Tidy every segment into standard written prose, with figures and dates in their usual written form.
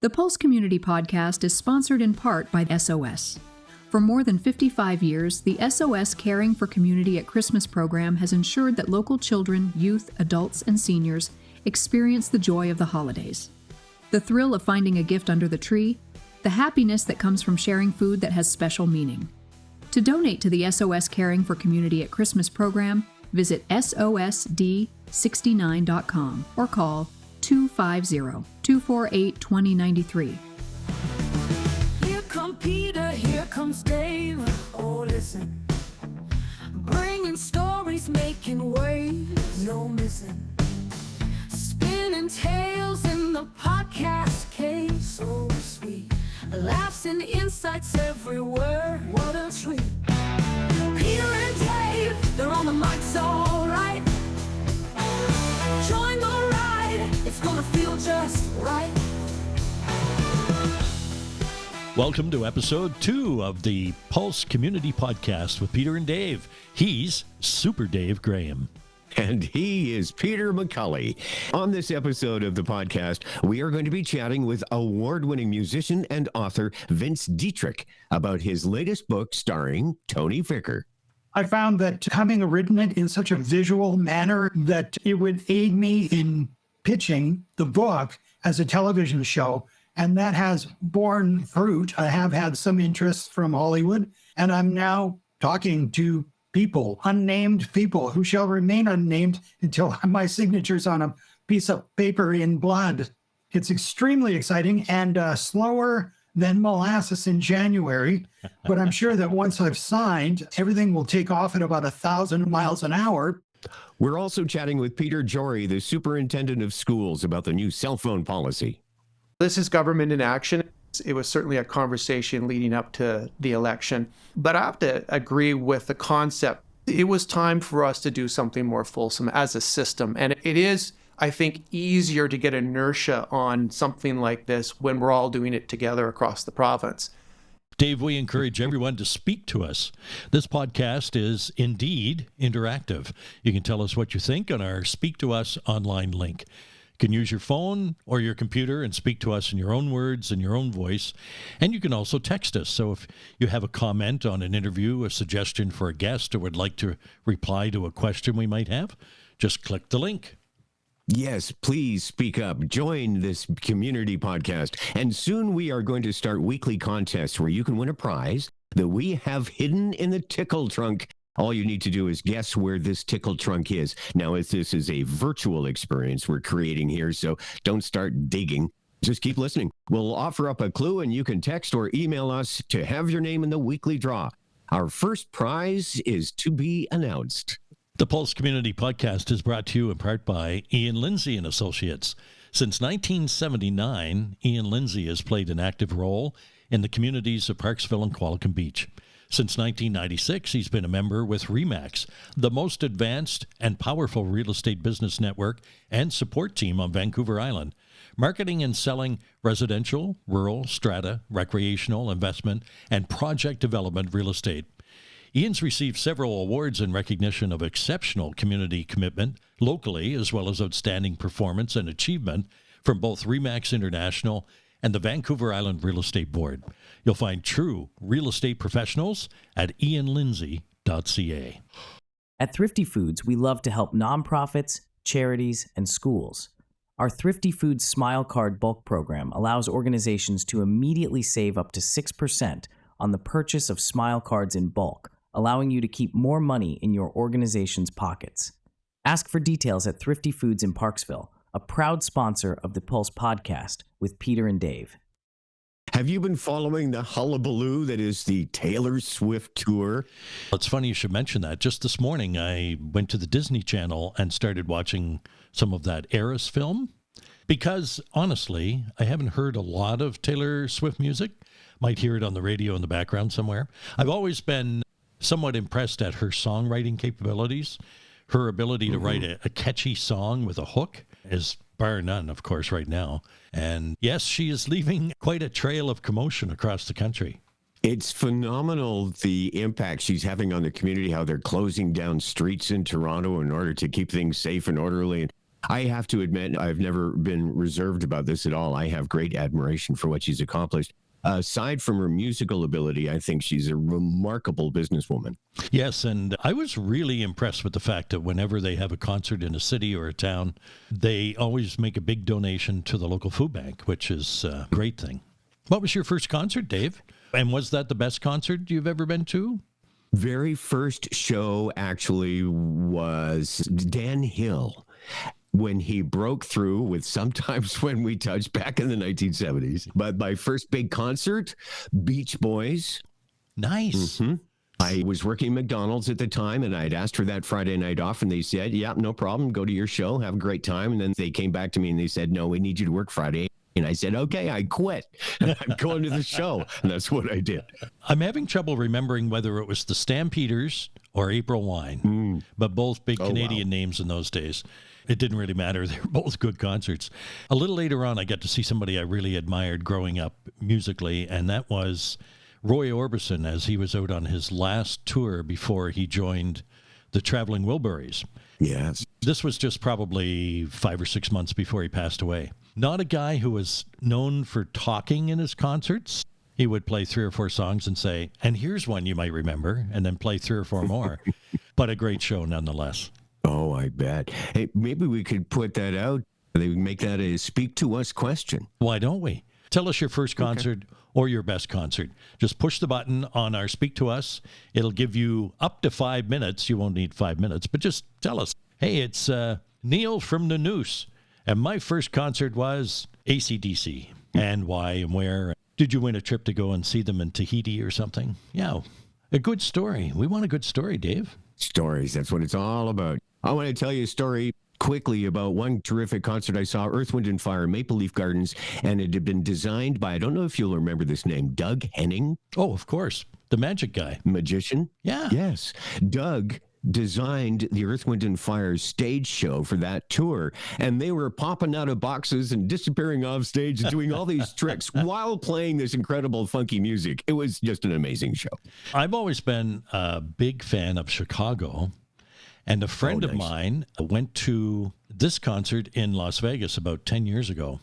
The Pulse Community Podcast is sponsored in part by SOS. For more than 55 years, the SOS Caring for Community at Christmas program has ensured that local children, youth, adults, and seniors experience the joy of the holidays. The thrill of finding a gift under the tree, the happiness that comes from sharing food that has special meaning. To donate to the SOS Caring for Community at Christmas program, visit sosd69.com or call 250-248-2093. Here come Peter, here comes Dave. Oh, listen. Bringing stories, making waves, no missing. Spinning tales in the podcast cave, so sweet. Laughs and insights everywhere, what a treat. Peter and Dave, they're on the mics, all right. Join the ride, it's gonna feel just right. Welcome to episode 2 of the Pulse Community Podcast with Peter and Dave. He's Super Dave Graham. And he is Peter McCully. On this episode of the podcast, we are going to be chatting with award-winning musician and author Vince Ditrich about his latest book starring Tony Vicker. I found that having written it in such a visual manner that it would aid me in pitching the book as a television show. And that has borne fruit. I have had some interest from Hollywood, and I'm now talking to people, unnamed people, who shall remain unnamed until my signature's on a piece of paper in blood. It's extremely exciting and slower than molasses in January, but I'm sure that once I've signed, everything will take off at about 1,000 miles an hour. We're also chatting with Peter Jory, the superintendent of schools, about the new cellphone policy. This is government in action. It was certainly a conversation leading up to the election, but I have to agree with the concept. It was time for us to do something more fulsome as a system. And it is, I think, easier to get inertia on something like this when we're all doing it together across the province. Dave, we encourage everyone to speak to us. This podcast is indeed interactive. You can tell us what you think on our Speak to Us online link. You can use your phone or your computer and speak to us in your own words and your own voice. And you can also text us. So if you have a comment on an interview, a suggestion for a guest, or would like to reply to a question we might have, just click the link. Yes, please speak up. Join this community podcast. And soon we are going to start weekly contests where you can win a prize that we have hidden in the Tickle Trunk. All you need to do is guess where this Tickle Trunk is. Now, as this is a virtual experience we're creating here, so don't start digging. Just keep listening. We'll offer up a clue, and you can text or email us to have your name in the weekly draw. Our first prize is to be announced. The Pulse Community Podcast is brought to you in part by Ian Lindsay and Associates. Since 1979, Ian Lindsay has played an active role in the communities of Parksville and Qualicum Beach. Since 1996, he's been a member with RE/MAX, the most advanced and powerful real estate business network and support team on Vancouver Island, marketing and selling residential, rural, strata, recreational, investment, and project development real estate. Ian's received several awards in recognition of exceptional community commitment locally, as well as outstanding performance and achievement from both RE/MAX International and the Vancouver Island Real Estate Board. You'll find true real estate professionals at ianlindsay.ca. At Thrifty Foods, we love to help nonprofits, charities, and schools. Our Thrifty Foods Smile Card bulk program allows organizations to immediately save up to 6% on the purchase of Smile Cards in bulk, allowing you to keep more money in your organization's pockets. Ask for details at Thrifty Foods in Parksville, a proud sponsor of the Pulse podcast with Peter and Dave. Have you been following the hullabaloo that is the Taylor Swift tour? It's funny you should mention that. Just this morning, I went to the Disney Channel and started watching some of that Eras film because, honestly, I haven't heard a lot of Taylor Swift music. Might hear it on the radio in the background somewhere. I've always been somewhat impressed at her songwriting capabilities. Her ability to write a catchy song with a hook is bar none, of course, right now. And yes, she is leaving quite a trail of commotion across the country. It's phenomenal, the impact she's having on the community, how they're closing down streets in Toronto in order to keep things safe and orderly. I have to admit, I've never been reserved about this at all. I have great admiration for what she's accomplished. Aside from her musical ability, I think she's a remarkable businesswoman. Yes, and I was really impressed with the fact that whenever they have a concert in a city or a town, they always make a big donation to the local food bank, which is a great thing. What was your first concert, Dave? And was that the best concert you've ever been to? Very first show actually was Dan Hill, when he broke through with Sometimes When We Touch back in the 1970s. But my first big concert, Beach Boys. Nice. Mm-hmm. I was working at McDonald's at the time, and I'd asked for that Friday night off, and they said, yeah, no problem, go to your show, have a great time. And then they came back to me and they said, no, we need you to work Friday. And I said, okay, I quit. I'm going to the show. And that's what I did. I'm having trouble remembering whether it was the Stampeders or April Wine, but both big Canadian names in those days. It didn't really matter. They were both good concerts. A little later on, I got to see somebody I really admired growing up musically, and that was Roy Orbison, as he was out on his last tour before he joined the Traveling Wilburys. Yes. This was just probably 5 or 6 months before he passed away. Not a guy who was known for talking in his concerts. He would play 3 or 4 songs and say, and here's one you might remember, and then play 3 or 4 more. But a great show nonetheless. Oh, I bet. Hey, maybe we could put that out. They would make that a speak to us question. Why don't we? Tell us your first concert or your best concert. Just push the button on our Speak to Us. It'll give you up to 5 minutes. You won't need 5 minutes, but just tell us, hey, it's Neil from the Noose, and my first concert was AC/DC, and why and where. Did you win a trip to go and see them in Tahiti or something? Yeah, a good story. We want a good story, Dave. Stories, that's what it's all about. I want to tell you a story quickly about one terrific concert I saw, Earth, Wind & Fire, Maple Leaf Gardens, and it had been designed by, I don't know if you'll remember this name, Doug Henning. Oh, of course. The magic guy. Magician? Yeah. Yes. Doug designed the Earth, Wind & Fire stage show for that tour, and they were popping out of boxes and disappearing off stage and doing all these tricks while playing this incredible funky music. It was just an amazing show. I've always been a big fan of Chicago, and a friend of mine went to this concert in Las Vegas about 10 years ago.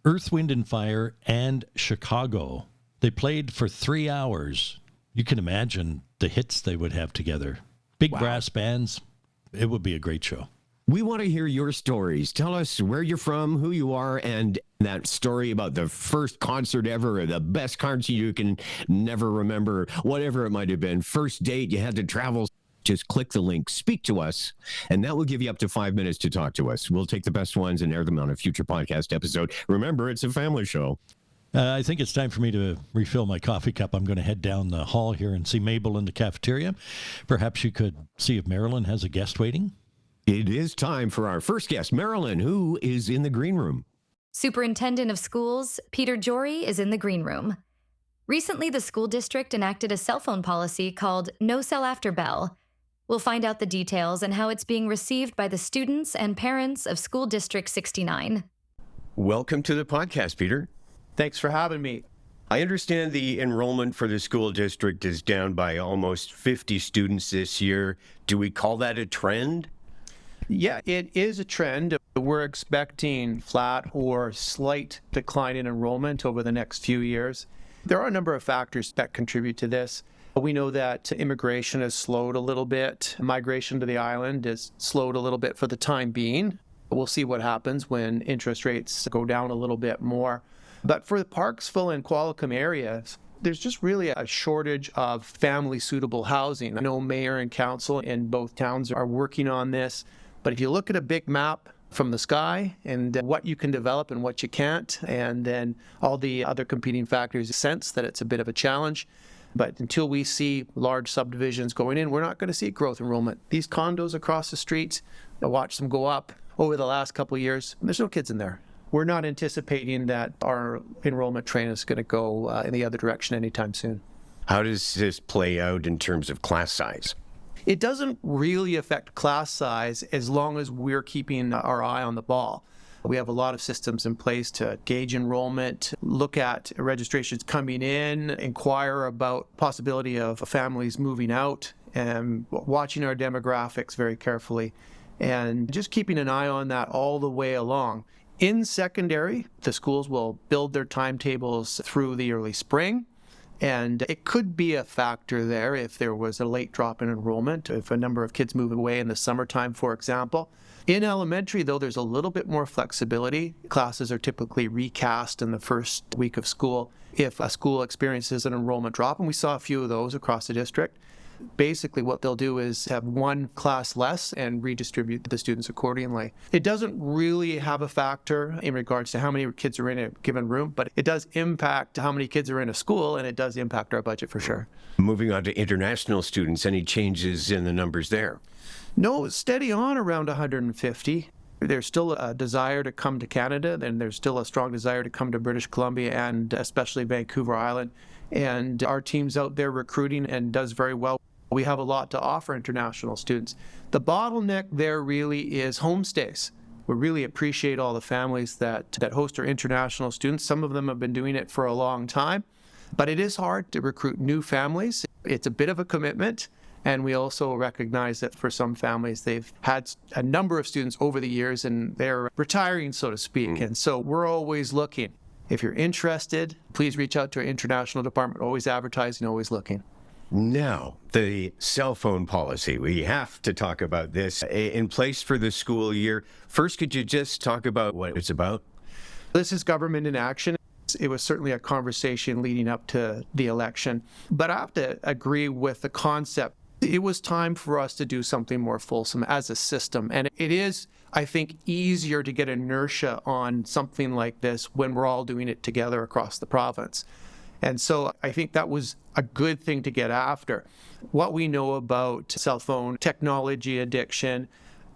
Earth, Wind & Fire and Chicago. They played for 3 hours. You can imagine the hits they would have together. Big brass bands. It would be a great show. We want to hear your stories. Tell us where you're from, who you are, and that story about the first concert ever, or the best concert you can never remember, whatever it might have been. First date, you had to travel. Just click the link, speak to us, and that will give you up to 5 minutes to talk to us. We'll take the best ones and air them on a future podcast episode. Remember, it's a family show. I think it's time for me to refill my coffee cup. I'm going to head down the hall here and see Mabel in the cafeteria. Perhaps you could see if Marilyn has a guest waiting. It is time for our first guest, Marilyn, who is in the green room. Superintendent of Schools, Peter Jory, is in the green room. Recently, the school district enacted a cell phone policy called No Cell After Bell. We'll find out the details and how it's being received by the students and parents of School District 69. Welcome to the podcast, Peter. Thanks for having me. I understand the enrollment for the school district is down by almost 50 students this year. Do we call that a trend? Yeah, it is a trend. We're expecting flat or slight decline in enrollment over the next few years. There are a number of factors that contribute to this. We know that immigration has slowed a little bit. Migration to the island has slowed a little bit for the time being. We'll see what happens when interest rates go down a little bit more. But for the Parksville and Qualicum areas, there's just really a shortage of family-suitable housing. I know mayor and council in both towns are working on this. But if you look at a big map from the sky and what you can develop and what you can't, and then all the other competing factors, sense that it's a bit of a challenge. But until we see large subdivisions going in, we're not going to see growth enrollment. These condos across the street, I watched them go up over the last couple of years. There's no kids in there. We're not anticipating that our enrollment train is going to go in the other direction anytime soon. How does this play out in terms of class size? It doesn't really affect class size as long as we're keeping our eye on the ball. We have a lot of systems in place to gauge enrollment, look at registrations coming in, inquire about possibility of families moving out, and watching our demographics very carefully. and just keeping an eye on that all the way along. In secondary, the schools will build their timetables through the early spring, and it could be a factor there if there was a late drop in enrollment, if a number of kids move away in the summertime, for example. In elementary, though, there's a little bit more flexibility. Classes are typically recast in the first week of school if a school experiences an enrollment drop, and we saw a few of those across the district. Basically, what they'll do is have one class less and redistribute the students accordingly. It doesn't really have a factor in regards to how many kids are in a given room, but it does impact how many kids are in a school, and it does impact our budget for sure. Moving on to international students, any changes in the numbers there? No, steady on around 150. There's still a desire to come to Canada, and there's still a strong desire to come to British Columbia and especially Vancouver Island. And our team's out there recruiting and does very well. We have a lot to offer international students. The bottleneck there really is homestays. We really appreciate all the families that host our international students. Some of them have been doing it for a long time, but it is hard to recruit new families. It's a bit of a commitment. And we also recognize that for some families, they've had a number of students over the years and they're retiring, so to speak. And so we're always looking. If you're interested, please reach out to our international department. Always advertising, always looking. Now, the cell phone policy. We have to talk about this in place for the school year. First, could you just talk about what it's about? This is government in action. It was certainly a conversation leading up to the election. But I have to agree with the concept. It was time for us to do something more fulsome as a system. And it is, I think, easier to get inertia on something like this when we're all doing it together across the province. And so I think that was a good thing to get after. What we know about cell phone technology addiction,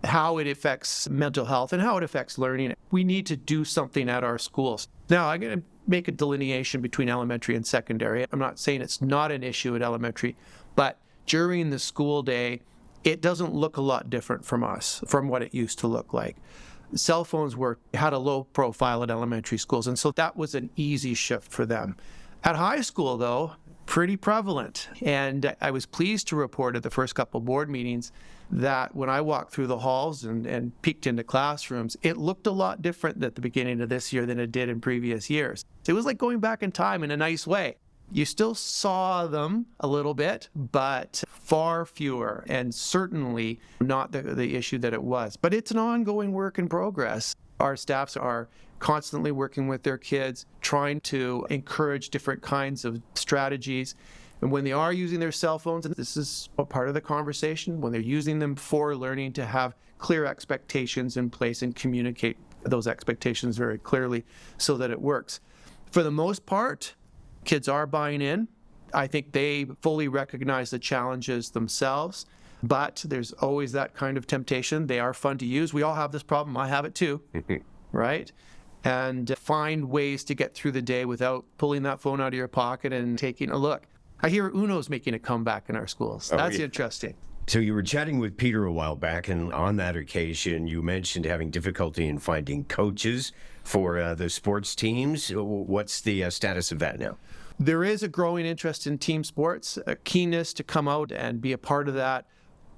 how it affects mental health, and how it affects learning, we need to do something at our schools. Now, I'm going to make a delineation between elementary and secondary. I'm not saying it's not an issue at elementary, but during the school day, it doesn't look a lot different from what it used to look like. Cell phones had a low profile at elementary schools, and so that was an easy shift for them. At high school, though, pretty prevalent. And I was pleased to report at the first couple board meetings that when I walked through the halls and peeked into classrooms, it looked a lot different at the beginning of this year than it did in previous years. It was like going back in time in a nice way. You still saw them a little bit, but far fewer, and certainly not the issue that it was. But it's an ongoing work in progress. Our staffs are constantly working with their kids, trying to encourage different kinds of strategies. And when they are using their cell phones, and this is a part of the conversation, when they're using them for learning, to have clear expectations in place and communicate those expectations very clearly so that it works. For the most part, kids are buying in. I think they fully recognize the challenges themselves, but there's always that kind of temptation. They are fun to use. We all have this problem. I have it too, right? And find ways to get through the day without pulling that phone out of your pocket and taking a look. I hear Uno's making a comeback in our schools. That's interesting. So you were chatting with Peter a while back, and on that occasion, you mentioned having difficulty in finding coaches for the sports teams. What's the status of that now? There is a growing interest in team sports, a keenness to come out and be a part of that.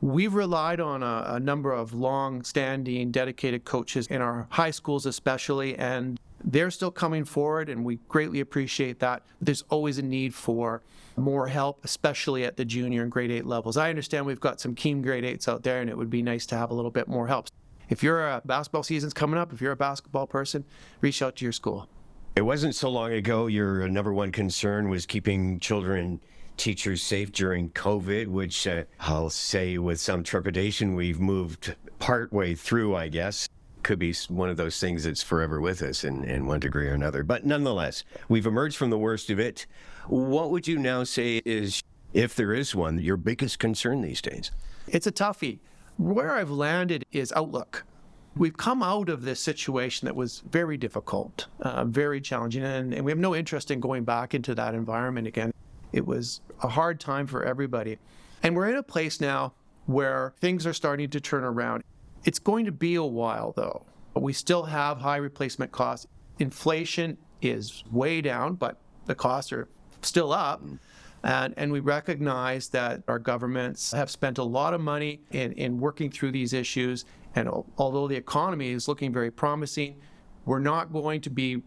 We've relied on a number of long-standing, dedicated coaches in our high schools especially, and they're still coming forward, and we greatly appreciate that. There's always a need for more help, especially at the junior and grade 8 levels. I understand we've got some keen grade 8s out there, and it would be nice to have a little bit more help. If your basketball season's coming up, if you're a basketball person, reach out to your school. It wasn't so long ago your number one concern was keeping children, teachers safe during COVID, which I'll say with some trepidation we've moved partway through, I guess. Could be one of those things that's forever with us in one degree or another. But nonetheless, we've emerged from the worst of it. What would you now say is, if there is one, your biggest concern these days? It's a toughie. Where I've landed is outlook. We've come out of this situation that was very difficult, very challenging, and we have no interest in going back into that environment again. It was a hard time for everybody. And we're in a place now where things are starting to turn around. It's going to be a while, though. We still have high replacement costs. Inflation is way down, but the costs are still up. And we recognize that our governments have spent a lot of money in working through these issues, And although the economy is looking very promising, we're not going to be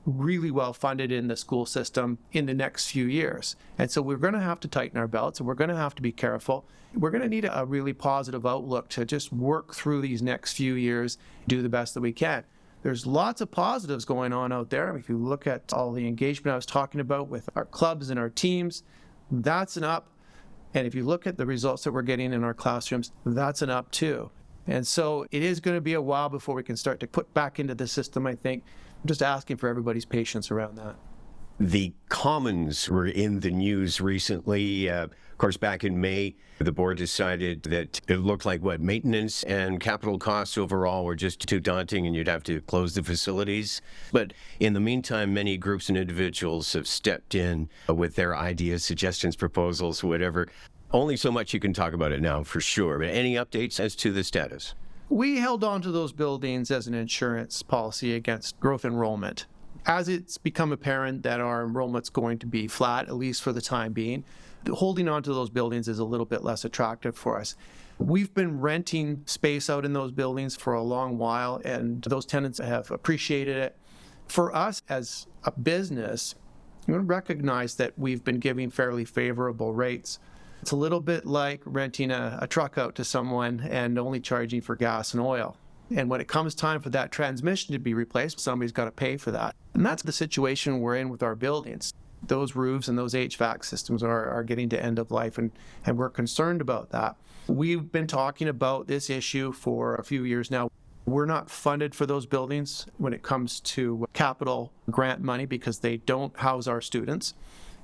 really well funded in the school system in the next few years. And so we're going to have to tighten our belts, and we're going to have to be careful. We're going to need a really positive outlook to just work through these next few years, do the best that we can. There's lots of positives going on out there. If you look at all the engagement I was talking about with our clubs and our teams, that's an up. And if you look at the results that we're getting in our classrooms, that's an up too. And so it is going to be a while before we can start to put back into the system, I think. I'm just asking for everybody's patience around that. The Commons were in the news recently. Of course, back in May, the board decided that it looked like maintenance and capital costs overall were just too daunting and you'd have to close the facilities. But in the meantime, many groups and individuals have stepped in with their ideas, suggestions, proposals, whatever. Only so much you can talk about it now, for sure. But any updates as to the status? We held on to those buildings as an insurance policy against growth enrollment. As it's become apparent that our enrollment's going to be flat, at least for the time being, holding on to those buildings is a little bit less attractive for us. We've been renting space out in those buildings for a long while, and those tenants have appreciated it. For us as a business, we recognize that we've been giving fairly favorable rates. It's a little bit like renting a truck out to someone and only charging for gas and oil. And when it comes time for that transmission to be replaced, somebody's got to pay for that. And that's the situation we're in with our buildings. Those roofs and those HVAC systems are getting to end of life, and we're concerned about that. We've been talking about this issue for a few years now. We're not funded for those buildings when it comes to capital grant money because they don't house our students.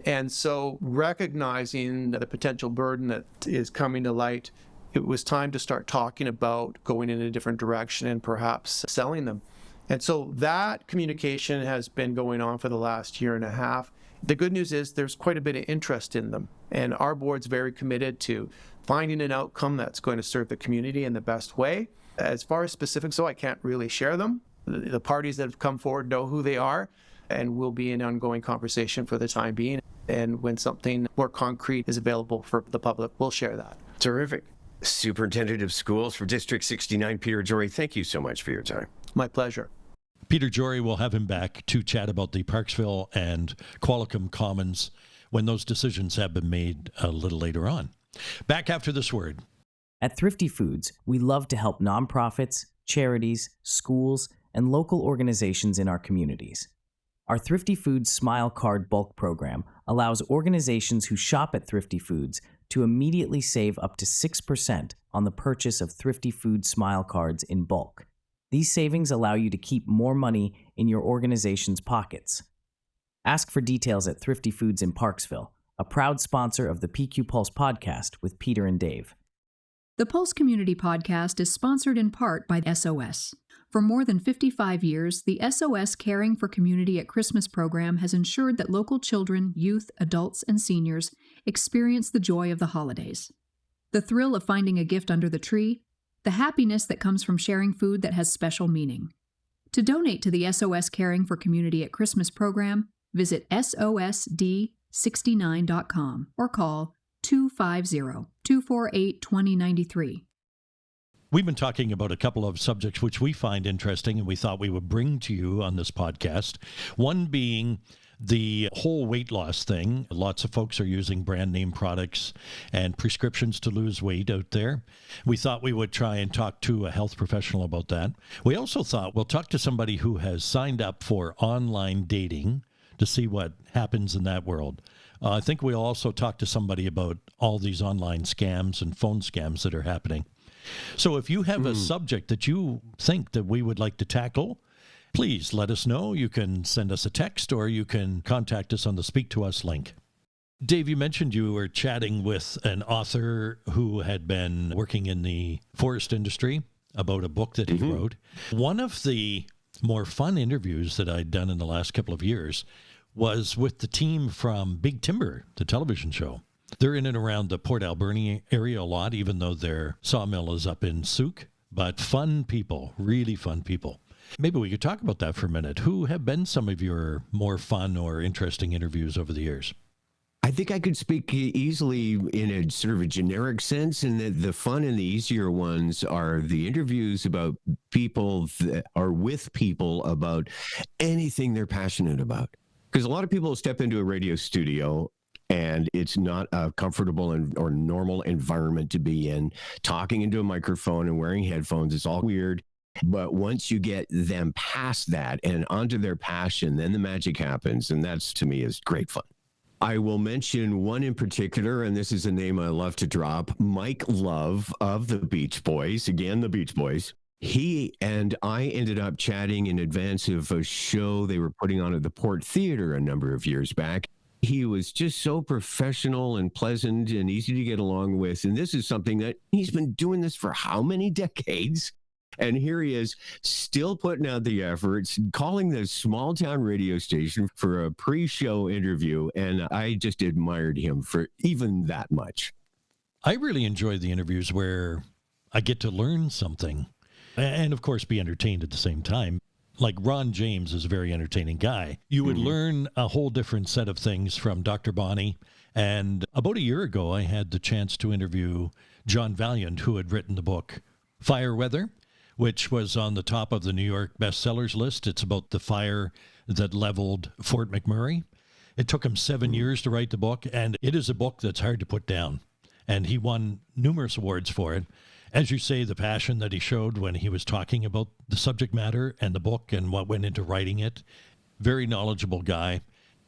And so recognizing the potential burden that is coming to light, it was time to start talking about going in a different direction and perhaps selling them. And so that communication has been going on for the last year and a half. The good news is there's quite a bit of interest in them. And our board's very committed to finding an outcome that's going to serve the community in the best way. As far as specifics, though, I can't really share them. The parties that have come forward know who they are, and will be in ongoing conversation for the time being. And when something more concrete is available for the public, we'll share that. Terrific. Superintendent of Schools for District 69, Peter Jory, thank you so much for your time. My pleasure. Peter Jory will have him back to chat about the Parksville and Qualicum Commons when those decisions have been made a little later on. Back after this word. At Thrifty Foods, we love to help nonprofits, charities, schools, and local organizations in our communities. Our Thrifty Foods Smile Card bulk program allows organizations who shop at Thrifty Foods to immediately save up to 6% on the purchase of Thrifty Foods Smile Cards in bulk. These savings allow you to keep more money in your organization's pockets. Ask for details at Thrifty Foods in Parksville, a proud sponsor of the PQ Pulse podcast with Peter and Dave. The Pulse Community Podcast is sponsored in part by SOS. For more than 55 years, the SOS Caring for Community at Christmas program has ensured that local children, youth, adults, and seniors experience the joy of the holidays. The thrill of finding a gift under the tree, the happiness that comes from sharing food that has special meaning. To donate to the SOS Caring for Community at Christmas program, visit SOSD69.com or call 250-248-2093. We've been talking about a couple of subjects which we find interesting and we thought we would bring to you on this podcast. One being the whole weight loss thing. Lots of folks are using brand name products and prescriptions to lose weight out there. We thought we would try and talk to a health professional about that. We also thought we'll talk to somebody who has signed up for online dating to see what happens in that world. I think we'll also talk to somebody about all these online scams and phone scams that are happening. So if you have a subject that you think that we would like to tackle, please let us know. You can send us a text or you can contact us on the Speak to Us link. Dave, you mentioned you were chatting with an author who had been working in the forest industry about a book that he wrote. One of the more fun interviews that I'd done in the last couple of years was with the team from Big Timber, the television show. They're in and around the Port Alberni area a lot, even though their sawmill is up in Souk. But fun people, really fun people. Maybe we could talk about that for a minute. Who have been some of your more fun or interesting interviews over the years? I think I could speak easily in a sort of a generic sense, and that the fun and the easier ones are the interviews about people that are with people about anything they're passionate about. Because a lot of people step into a radio studio and it's not a comfortable or normal environment to be in. Talking into a microphone and wearing headphones is all weird. But once you get them past that and onto their passion, then the magic happens. And that's, to me, is great fun. I will mention one in particular, and this is a name I love to drop, Mike Love of the Beach Boys. Again, the Beach Boys. He and I ended up chatting in advance of a show they were putting on at the Port Theater a number of years back. He was just so professional and pleasant and easy to get along with. And this is something that he's been doing this for how many decades? And here he is, still putting out the efforts, calling the small town radio station for a pre-show interview. And I just admired him for even that much. I really enjoy the interviews where I get to learn something and, of course, be entertained at the same time. Like Ron James is a very entertaining guy. You would learn a whole different set of things from Dr. Bonnie. And about a year ago, I had the chance to interview John Valiant, who had written the book Fire Weather, which was on the top of the New York bestsellers list. It's about the fire that leveled Fort McMurray. It took him 7 years to write the book, and it is a book that's hard to put down. And he won numerous awards for it. As you say, the passion that he showed when he was talking about the subject matter and the book and what went into writing it. Very knowledgeable guy.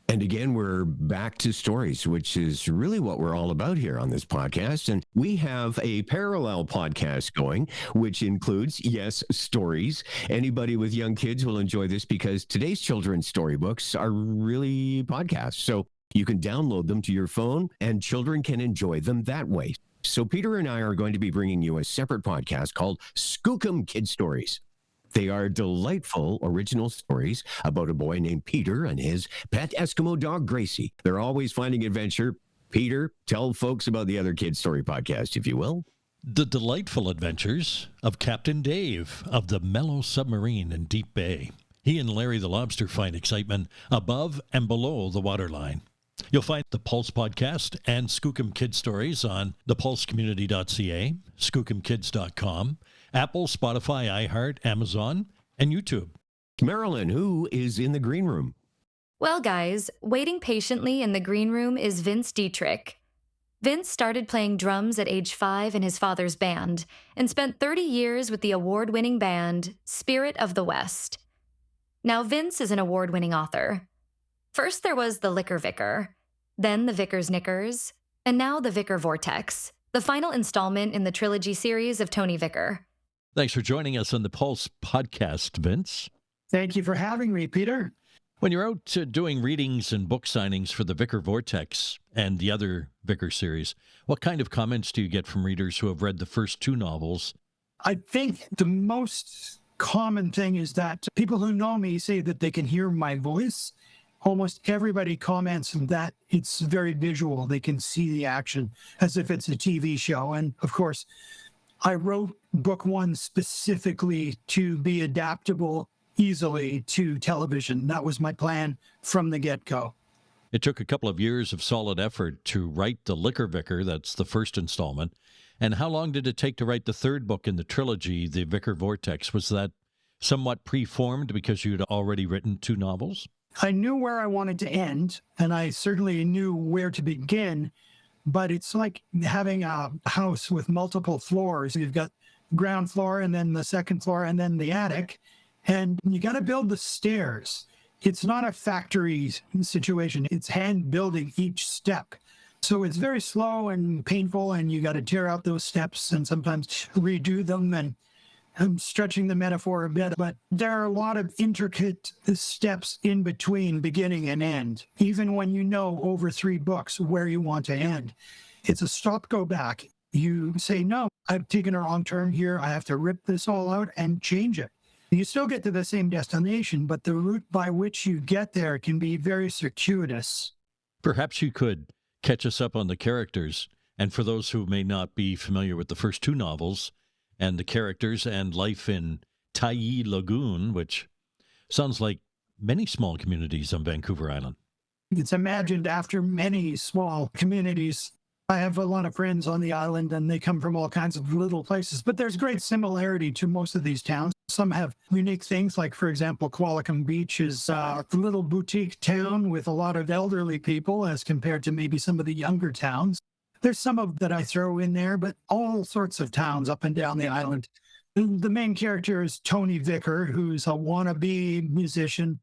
And again, we're back to stories, which is really what we're all about here on this podcast. And we have a parallel podcast going, which includes, yes, stories. Anybody with young kids will enjoy this because today's children's storybooks are really podcasts. So you can download them to your phone and children can enjoy them that way. So Peter and I are going to be bringing you a separate podcast called Skookum Kid Stories. They are delightful original stories about a boy named Peter and his pet Eskimo dog, Gracie. They're always finding adventure. Peter, tell folks about the other Kid Story podcast, if you will. The delightful adventures of Captain Dave of the Mellow Submarine in Deep Bay. He and Larry the Lobster find excitement above and below the waterline. You'll find the Pulse podcast and Skookum Kid Stories on thepulsecommunity.ca, skookumkids.com, Apple, Spotify, iHeart, Amazon, and YouTube. Marilyn, who is in the green room? Well, guys, waiting patiently in the green room is Vince Ditrich. Vince started playing drums at age 5 in his father's band and spent 30 years with the award-winning band Spirit of the West. Now, Vince is an award-winning author. First there was The Liquor Vicar, then The Vicar's Knickers, and now The Vicar Vortex, the final installment in the trilogy series of Tony Vicker. Thanks for joining us on the Pulse podcast, Vince. Thank you for having me, Peter. When you're out doing readings and book signings for the Vicar Vortex and the other Vicar series, what kind of comments do you get from readers who have read the first 2 novels? I think the most common thing is that people who know me say that they can hear my voice. Almost everybody comments that it's very visual. They can see the action as if it's a TV show. And of course, I wrote book 1 specifically to be adaptable easily to television. That was my plan from the get-go. It took a couple of years of solid effort to write The Liquor Vicar, that's the first installment. And how long did it take to write the 3rd book in the trilogy, The Vicar Vortex? Was that somewhat preformed because you'd already written 2 novels? I knew where I wanted to end, and I certainly knew where to begin, but it's like having a house with multiple floors. You've got ground floor and then the second floor and then the attic, and you got to build the stairs. It's not a factory situation. It's hand building each step. So it's very slow and painful, and you got to tear out those steps and sometimes redo them. And I'm stretching the metaphor a bit, but there are a lot of intricate steps in between beginning and end, even when you know over 3 books where you want to end. It's a stop, go back. You say, no, I've taken a wrong turn here. I have to rip this all out and change it. You still get to the same destination, but the route by which you get there can be very circuitous. Perhaps you could catch us up on the characters. And for those who may not be familiar with the first 2 novels, and the characters and life in Tyee Lagoon, which sounds like many small communities on Vancouver Island. It's imagined after many small communities. I have a lot of friends on the island and they come from all kinds of little places, but there's great similarity to most of these towns. Some have unique things, like, for example, Qualicum Beach is a little boutique town with a lot of elderly people as compared to maybe some of the younger towns. There's some of that I throw in there, but all sorts of towns up and down the island. The main character is Tony Vicker, who's a wannabe musician,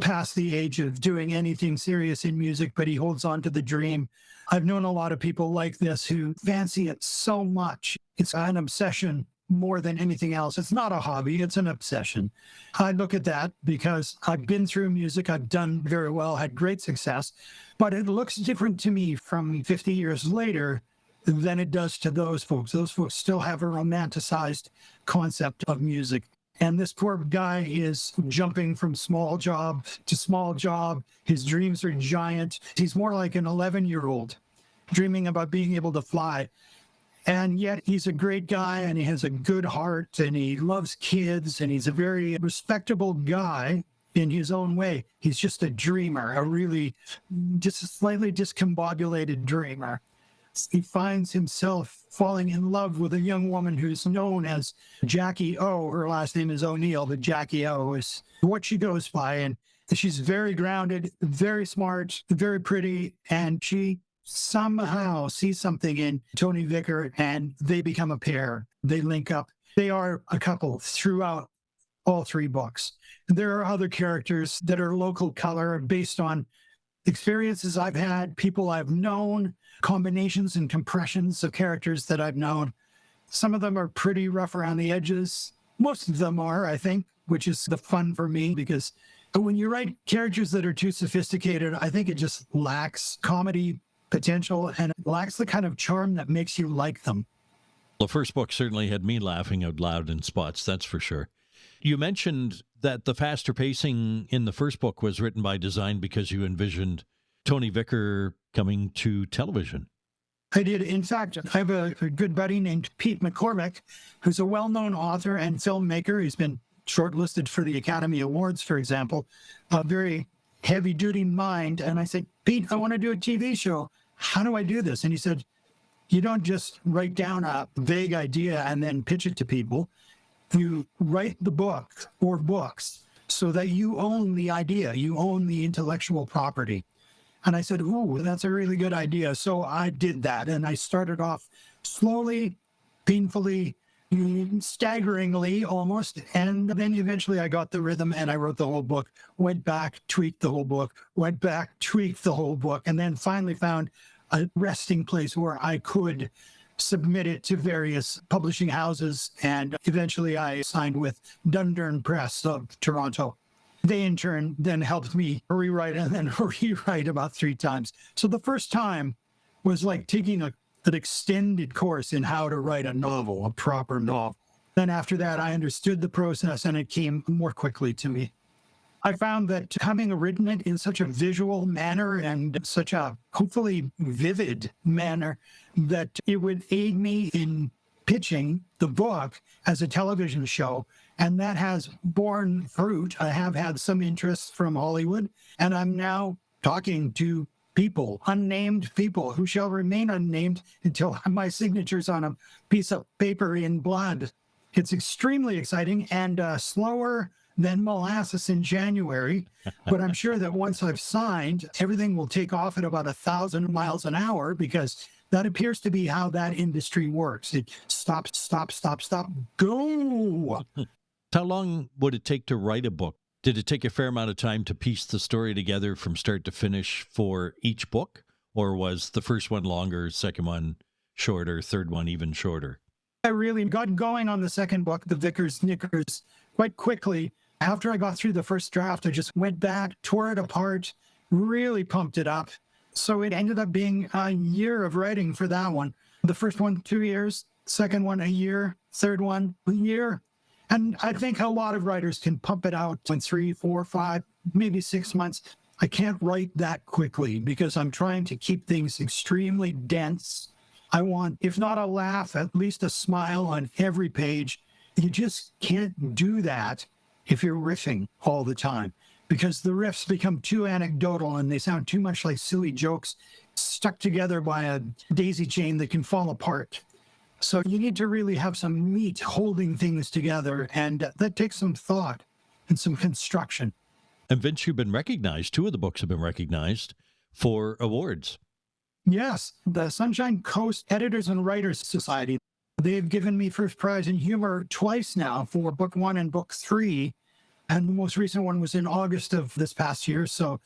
past the age of doing anything serious in music, but he holds on to the dream. I've known a lot of people like this who fancy it so much. It's an obsession more than anything else. It's not a hobby, it's an obsession. I look at that because I've been through music, I've done very well, had great success, but it looks different to me from 50 years later than it does to those folks. Those folks still have a romanticized concept of music. And this poor guy is jumping from small job to small job. His dreams are giant. He's more like an 11-year-old dreaming about being able to fly. And yet he's a great guy and he has a good heart and he loves kids and he's a very respectable guy in his own way. He's just a dreamer, a really just a slightly discombobulated dreamer. He finds himself falling in love with a young woman who's known as Jackie O. Her last name is O'Neill, but Jackie O is what she goes by. And she's very grounded, very smart, very pretty, and she somehow sees something in Tony Vicker and they become a pair. They link up. They are a couple throughout all three books. There are other characters that are local color based on experiences I've had, people I've known, combinations and compressions of characters that I've known. Some of them are pretty rough around the edges. Most of them are, I think, which is the fun for me, because when you write characters that are too sophisticated, I think it just lacks comedy potential and it lacks the kind of charm that makes you like them. The first book certainly had me laughing out loud in spots, that's for sure. You mentioned that the faster pacing in the first book was written by design because you envisioned Tony Vicker coming to television. I did. In fact, I have a good buddy named Pete McCormick, who's a well-known author and filmmaker. He's been shortlisted for the Academy Awards, for example, a very heavy-duty mind. And I said, Pete, I want to do a TV show. How do I do this? And he said, you don't just write down a vague idea and then pitch it to people. You write the book or books so that you own the idea, you own the intellectual property. And I said, ooh, that's a really good idea. So I did that. And I started off slowly, painfully, staggeringly almost. And then eventually I got the rhythm and I wrote the whole book, went back, tweaked the whole book, went back, tweaked the whole book, and then finally found a resting place where I could submit it to various publishing houses. And eventually I signed with Dundurn Press of Toronto. They in turn then helped me rewrite and then rewrite about 3 times. So the first time was like taking an extended course in how to write a novel, a proper novel. Then after that, I understood the process and it came more quickly to me. I found that having written it in such a visual manner and such a hopefully vivid manner, that it would aid me in pitching the book as a television show. And that has borne fruit. I have had some interest from Hollywood, and I'm now talking to people, unnamed people, who shall remain unnamed until my signature's on a piece of paper in blood. It's extremely exciting and slower than molasses in January, but I'm sure that once I've signed, everything will take off at about 1,000 miles an hour, because that appears to be how that industry works. It stop, stop, stop, stop, go. How long would it take to write a book? Did it take a fair amount of time to piece the story together from start to finish for each book? Or was the first one longer, second one shorter, third one even shorter? I really got going on the second book, The Vicar's Knickers, quite quickly. After I got through the first draft, I just went back, tore it apart, really pumped it up. So it ended up being a year of writing for that one. The first one, 2 years, second one, a year, third one, a year. And I think a lot of writers can pump it out in 3, 4, 5, maybe 6 months. I can't write that quickly because I'm trying to keep things extremely dense. I want, if not a laugh, at least a smile on every page. You just can't do that if you're riffing all the time. because the riffs become too anecdotal and they sound too much like silly jokes stuck together by a daisy chain that can fall apart. So you need to really have some meat holding things together, and that takes some thought and some construction. And Vince, you've been recognized. 2 of the books have been recognized for awards. Yes, the Sunshine Coast Editors and Writers Society, they've given me first prize in humor twice now for book 1 and book 3. And the most recent one was in August of this past year. So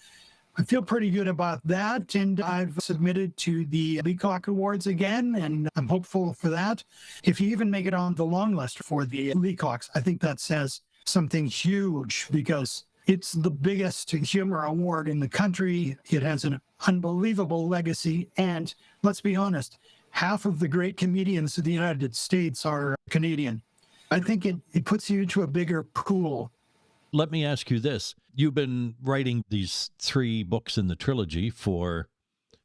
I feel pretty good about that. And I've submitted to the Leacock Awards again, and I'm hopeful for that. If you even make it on the long list for the Leacocks, I think that says something huge, because it's the biggest humor award in the country. It has an unbelievable legacy. And let's be honest, half of the great comedians of the United States are Canadian. I think it puts you into a bigger pool. Let me ask you this. You've been writing these 3 books in the trilogy for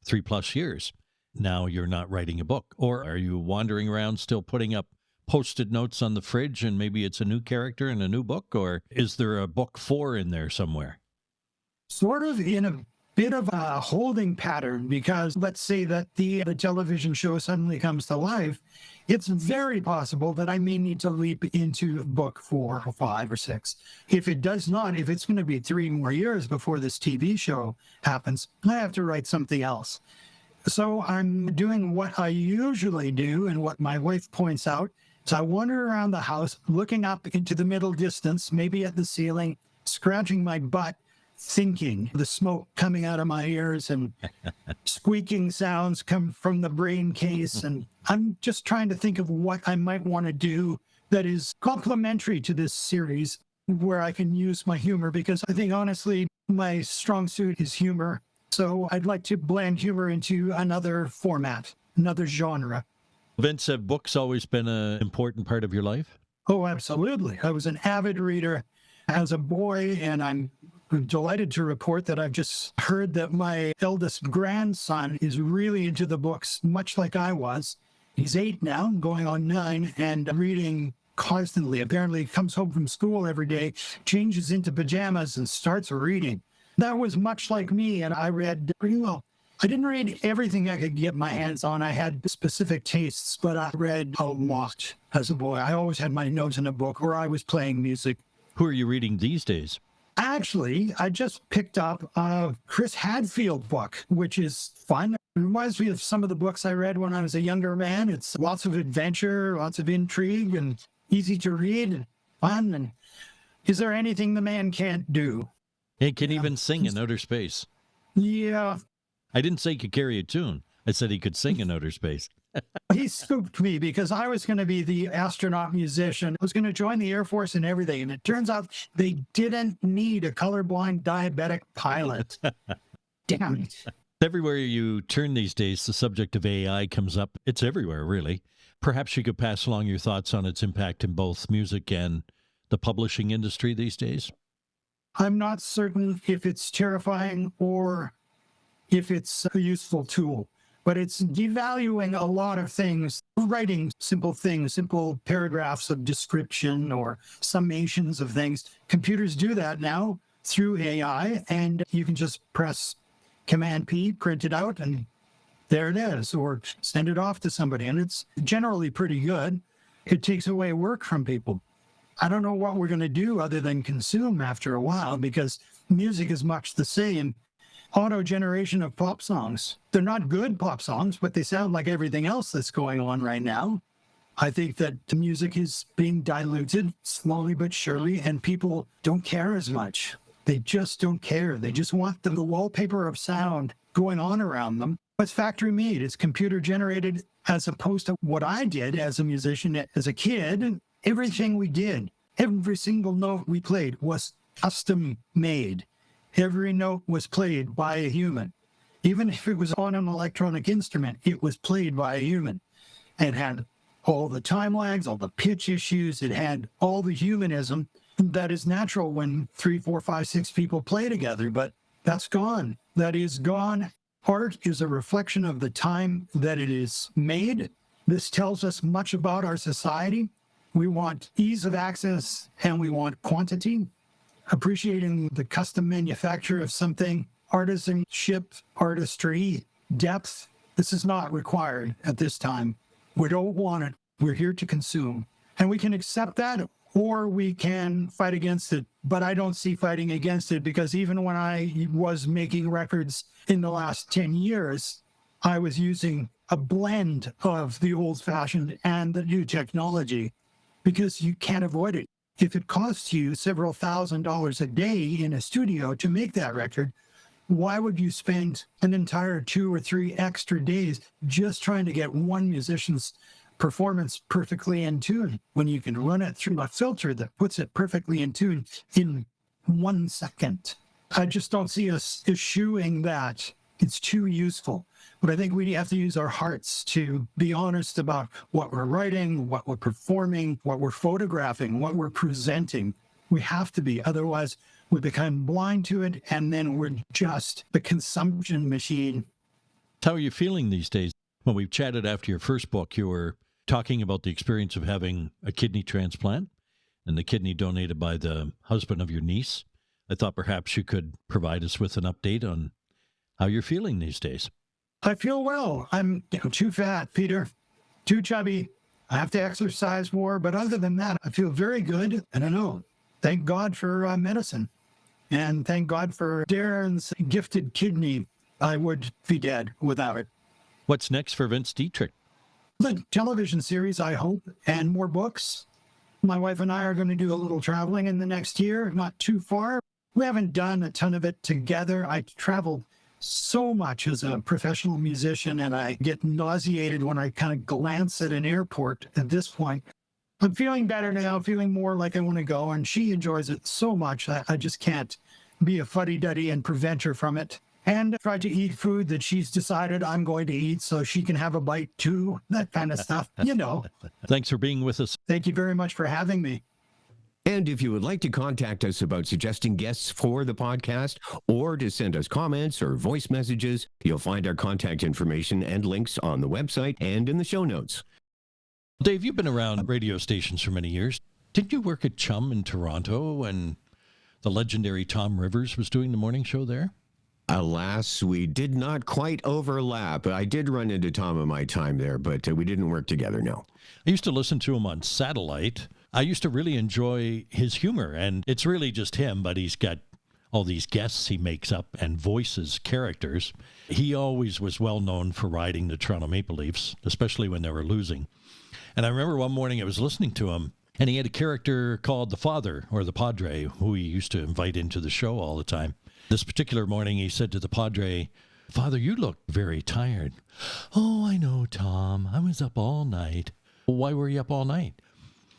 3+ years. Now you're not writing a book. Or are you wandering around still putting up Post-it notes on the fridge and maybe it's a new character in a new book? Or is there a book 4 in there somewhere? Sort of in a bit of a holding pattern, because let's say that the television show suddenly comes to life. It's very possible that I may need to leap into book 4 or 5 or 6. If it does not, if it's going to be 3 more years before this TV show happens, I have to write something else. So I'm doing what I usually do, and what my wife points out. So I wander around the house, looking up into the middle distance, maybe at the ceiling, scratching my butt, thinking, the smoke coming out of my ears and squeaking sounds come from the brain case. And I'm just trying to think of what I might want to do that is complementary to this series, where I can use my humor, because I think, honestly, my strong suit is humor. So I'd like to blend humor into another format, another genre. Vince, have books always been an important part of your life? Oh, absolutely. I was an avid reader as a boy, and I'm delighted to report that I've just heard that my eldest grandson is really into the books, much like I was. He's 8 now, going on 9, and reading constantly. Apparently he comes home from school every day, changes into pajamas, and starts reading. That was much like me, and I read pretty well. I didn't read everything I could get my hands on. I had specific tastes, but I read a lot as a boy. I always had my nose in a book, or I was playing music. Who are you reading these days? Actually, I just picked up a Chris Hadfield book, which is fun. It reminds me of some of the books I read when I was a younger man. It's lots of adventure, lots of intrigue, and easy to read, and fun. And is there anything the man can't do? He can even sing in outer space. Yeah. I didn't say he could carry a tune. I said he could sing in outer space. He scooped me, because I was going to be the astronaut musician. I was going to join the Air Force and everything. And it turns out they didn't need a colorblind diabetic pilot. Damn it. Everywhere you turn these days, the subject of AI comes up. It's everywhere, really. Perhaps you could pass along your thoughts on its impact in both music and the publishing industry these days. I'm not certain if it's terrifying or if it's a useful tool, but it's devaluing a lot of things. Writing simple things, simple paragraphs of description or summations of things. Computers do that now through AI, and you can just press Command P, print it out, and there it is, or send it off to somebody. And it's generally pretty good. It takes away work from people. I don't know what we're going to do other than consume after a while, because music is much the same. Auto-generation of pop songs. They're not good pop songs, but they sound like everything else that's going on right now. I think that the music is being diluted slowly but surely, and people don't care as much. They just don't care. They just want the wallpaper of sound going on around them. It's factory made. It's computer generated, as opposed to what I did as a musician as a kid. Everything we did, every single note we played was custom made. Every note was played by a human. Even if it was on an electronic instrument, it was played by a human. It had all the time lags, all the pitch issues. It had all the humanism that is natural when 3, 4, 5, 6 people play together, but that's gone. That is gone. Art is a reflection of the time that it is made. This tells us much about our society. We want ease of access and we want quantity. appreciating the custom manufacture of something, artisanship, artistry, depth. This is not required at this time. We don't want it. We're here to consume. And we can accept that, or we can fight against it. But I don't see fighting against it, because even when I was making records in the last 10 years, I was using a blend of the old-fashioned and the new technology, because you can't avoid it. If it costs you several $1,000s a day in a studio to make that record, why would you spend an entire 2 or 3 extra days just trying to get one musician's performance perfectly in tune when you can run it through a filter that puts it perfectly in tune in 1 second? I just don't see us eschewing that. It's too useful. But I think we have to use our hearts to be honest about what we're writing, what we're performing, what we're photographing, what we're presenting. We have to be. Otherwise, we become blind to it, and then we're just the consumption machine. How are you feeling these days? When we chatted after your first book, you were talking about the experience of having a kidney transplant and the kidney donated by the husband of your niece. I thought perhaps you could provide us with an update on how you're feeling these days. I feel well. I'm too fat, Peter, too chubby. I have to exercise more. But other than that, I feel very good. I don't know. Thank God for medicine. And thank God for Darren's gifted kidney. I would be dead without it. What's next for Vince Ditrich? The television series, I hope, and more books. My wife and I are going to do a little traveling in the next year, not too far. We haven't done a ton of it together. I traveled so much as a professional musician, and I get nauseated when I kind of glance at an airport at this point. I'm feeling better now, feeling more like I want to go, and she enjoys it so much that I just can't be a fuddy-duddy and prevent her from it. And try to eat food that she's decided I'm going to eat so she can have a bite too, that kind of stuff, Thanks for being with us. Thank you very much for having me. And if you would like to contact us about suggesting guests for the podcast, or to send us comments or voice messages, you'll find our contact information and links on the website and in the show notes. Dave, you've been around radio stations for many years. Didn't you work at Chum in Toronto when the legendary Tom Rivers was doing the morning show there? Alas, we did not quite overlap. I did run into Tom in my time there, but we didn't work together, no. I used to listen to him on satellite. I used to really enjoy his humor, and it's really just him, but he's got all these guests he makes up and voices characters. He always was well known for riding the Toronto Maple Leafs, especially when they were losing. And I remember one morning I was listening to him, and he had a character called the Father, or the Padre, who he used to invite into the show all the time. This particular morning, he said to the Padre, "Father, you look very tired." "Oh, I know, Tom. I was up all night." "Why were you up all night?"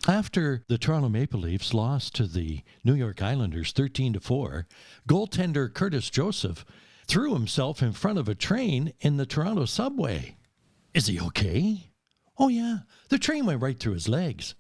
"After the Toronto Maple Leafs lost to the New York Islanders 13-4, goaltender Curtis Joseph threw himself in front of a train in the Toronto subway." "Is he okay?" "Oh, yeah. The train went right through his legs."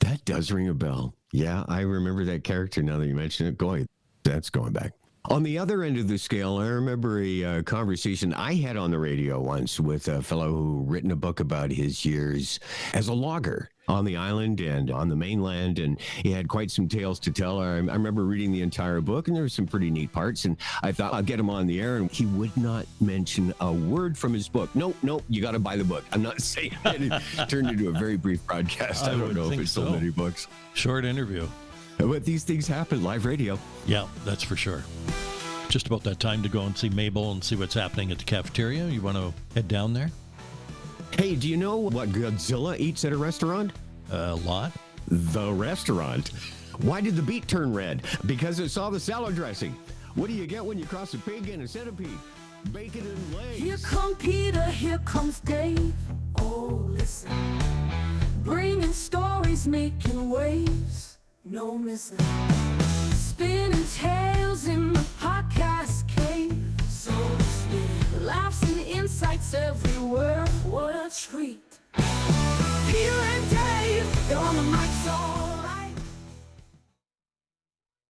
That does ring a bell. Yeah, I remember that character now that you mention it. That's going back. On the other end of the scale, I remember a conversation I had on the radio once with a fellow who written a book about his years as a logger on the island and on the mainland, and he had quite some tales to tell. I remember reading the entire book, and there were some pretty neat parts, and I thought I'll get him on the air, and he would not mention a word from his book. Nope, you got to buy the book. I'm not saying that. It turned into a very brief broadcast. I don't know if it's so many books. Short interview. But these things happen, live radio. Yeah, that's for sure. Just about that time to go and see Mabel and see what's happening at the cafeteria. You want to head down there? Hey, do you know what Godzilla eats at a restaurant? A lot. The restaurant. Why did the beet turn red? Because it saw the salad dressing. What do you get when you cross a pig and a centipede? Bacon and legs. Here come Peter, here comes Dave. Oh, listen. Bringing stories, making waves. No missing. Spinning tales in the